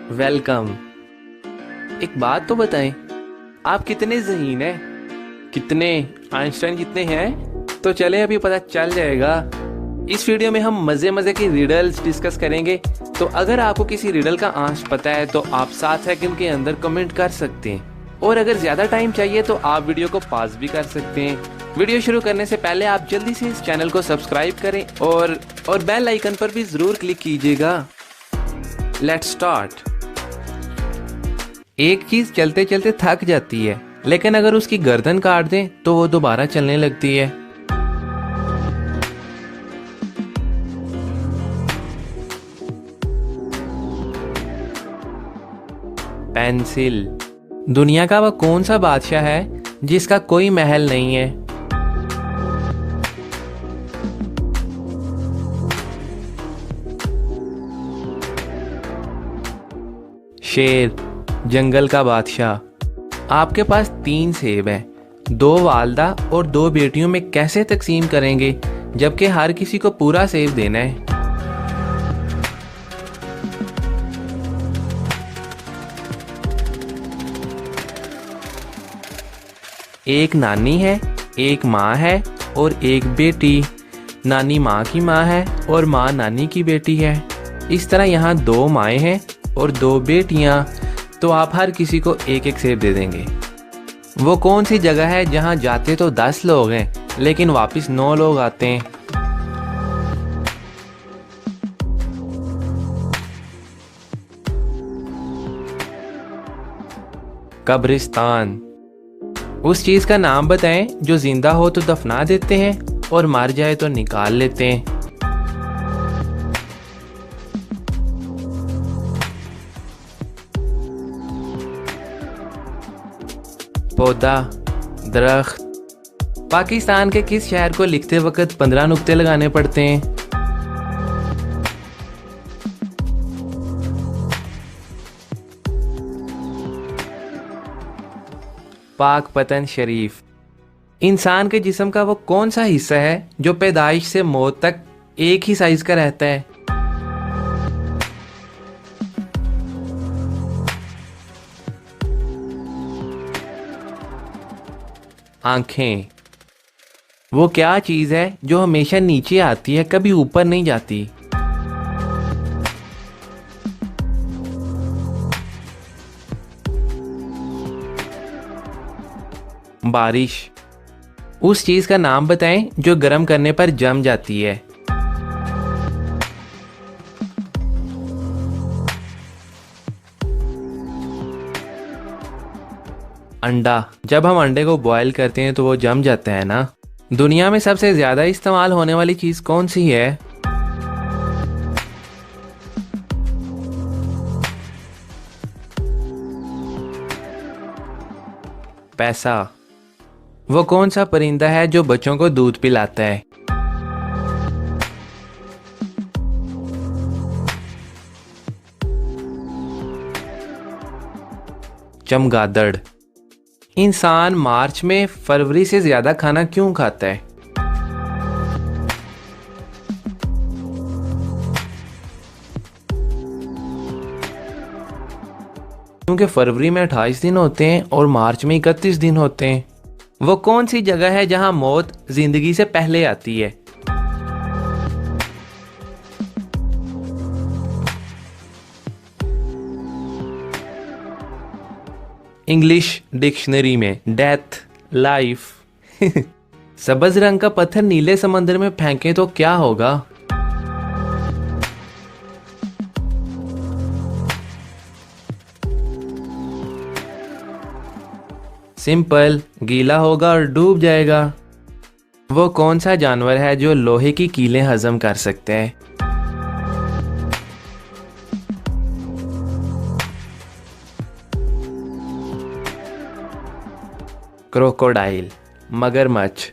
Welcome. एक बात तो बताएं, आप कितने ज़हीन हैं? कितने? आइंस्टाइन कितने हैं? तो चले अभी पता चल जाएगा। इस वीडियो में हम मज़े मज़े की रिडल्स डिस्कस करेंगे। तो अगर आपको किसी रिडल का आंसर पता है तो आप 7 सेकंड के अंदर कमेंट कर सकते हैं, और अगर ज़्यादा टाइम चाहिए तो आप वीडियो को पॉज भी कर सकते हैं। वीडियो शुरू करने से पहले आप जल्दी से इस चैनल को सब्सक्राइब करें और बेल आइकन पर भी ज़रूर क्लिक कीजिएगा। Let's start. एक चीज चलते चलते थक जाती है, लेकिन अगर उसकी गर्दन काट दें तो वो दोबारा चलने लगती है। पेंसिल। दुनिया का वह कौन सा बादशाह है जिसका कोई महल नहीं है? शेर, जंगल का बादशाह। आपके पास 3 सेब हैं, 2 वालदा और 2 बेटियों में कैसे तकसीम करेंगे जबकि हर किसी को पूरा सेब देना है? एक नानी है, एक माँ है और एक बेटी। नानी माँ की माँ है और माँ नानी की बेटी है। इस तरह यहाँ 2 माएँ हैं और 2 बेटियाँ, तो आप हर किसी को एक एक सेब दे देंगे। वो कौन सी जगह है जहाँ जाते तो 10 लोग हैं लेकिन वापस 9 लोग आते हैं? कब्रिस्तान। उस चीज का नाम बताएं जो जिंदा हो तो दफना देते हैं और मर जाए तो निकाल लेते हैं। पौधा, दरख्त। पाकिस्तान के किस शहर को लिखते वक्त 15 नुक्ते लगाने पड़ते हैं? पाकपतन शरीफ। इंसान के जिस्म का वो कौन सा हिस्सा है जो पैदाइश से मौत तक एक ही साइज का रहता है? आंखें। वो क्या चीज है जो हमेशा नीचे आती है, कभी ऊपर नहीं जाती? बारिश। उस चीज का नाम बताएं जो गर्म करने पर जम जाती है। अंडा। जब हम अंडे को बॉयल करते हैं तो वो जम जाता है ना। दुनिया में सबसे ज्यादा इस्तेमाल होने वाली चीज कौन सी है? पैसा। वो कौन सा परिंदा है जो बच्चों को दूध पिलाता है? चमगादड़। इंसान मार्च में फरवरी से ज्यादा खाना क्यों खाता है? क्योंकि फरवरी में 28 दिन होते हैं और मार्च में 31 दिन होते हैं। वो कौन सी जगह है जहां मौत जिंदगी से पहले आती है? इंग्लिश डिक्शनरी में डेथ, लाइफ। सब्ज रंग का पत्थर नीले समंदर में फेंके तो क्या होगा? सिंपल, गीला होगा और डूब जाएगा। वो कौन सा जानवर है जो लोहे की कीलें हजम कर सकते हैं? क्रोकोडाइल, मगरमच्छ।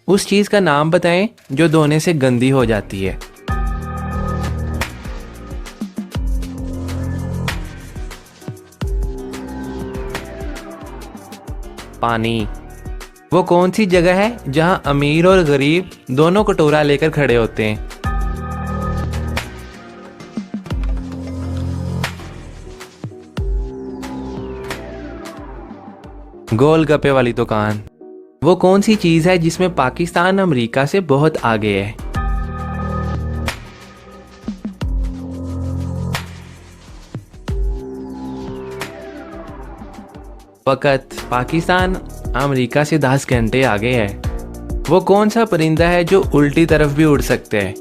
उस चीज का नाम बताएं जो धोने से गंदी हो जाती है। पानी। वो कौन सी जगह है जहां अमीर और गरीब दोनों कटोरा लेकर खड़े होते हैं? गोलगप्पे वाली दुकान। वो कौन सी चीज है जिसमें पाकिस्तान अमेरिका से बहुत आगे है? वक़्त। पाकिस्तान अमेरिका से 10 घंटे आगे है। वो कौन सा परिंदा है जो उल्टी तरफ भी उड़ सकते हैं?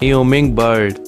Humming bird.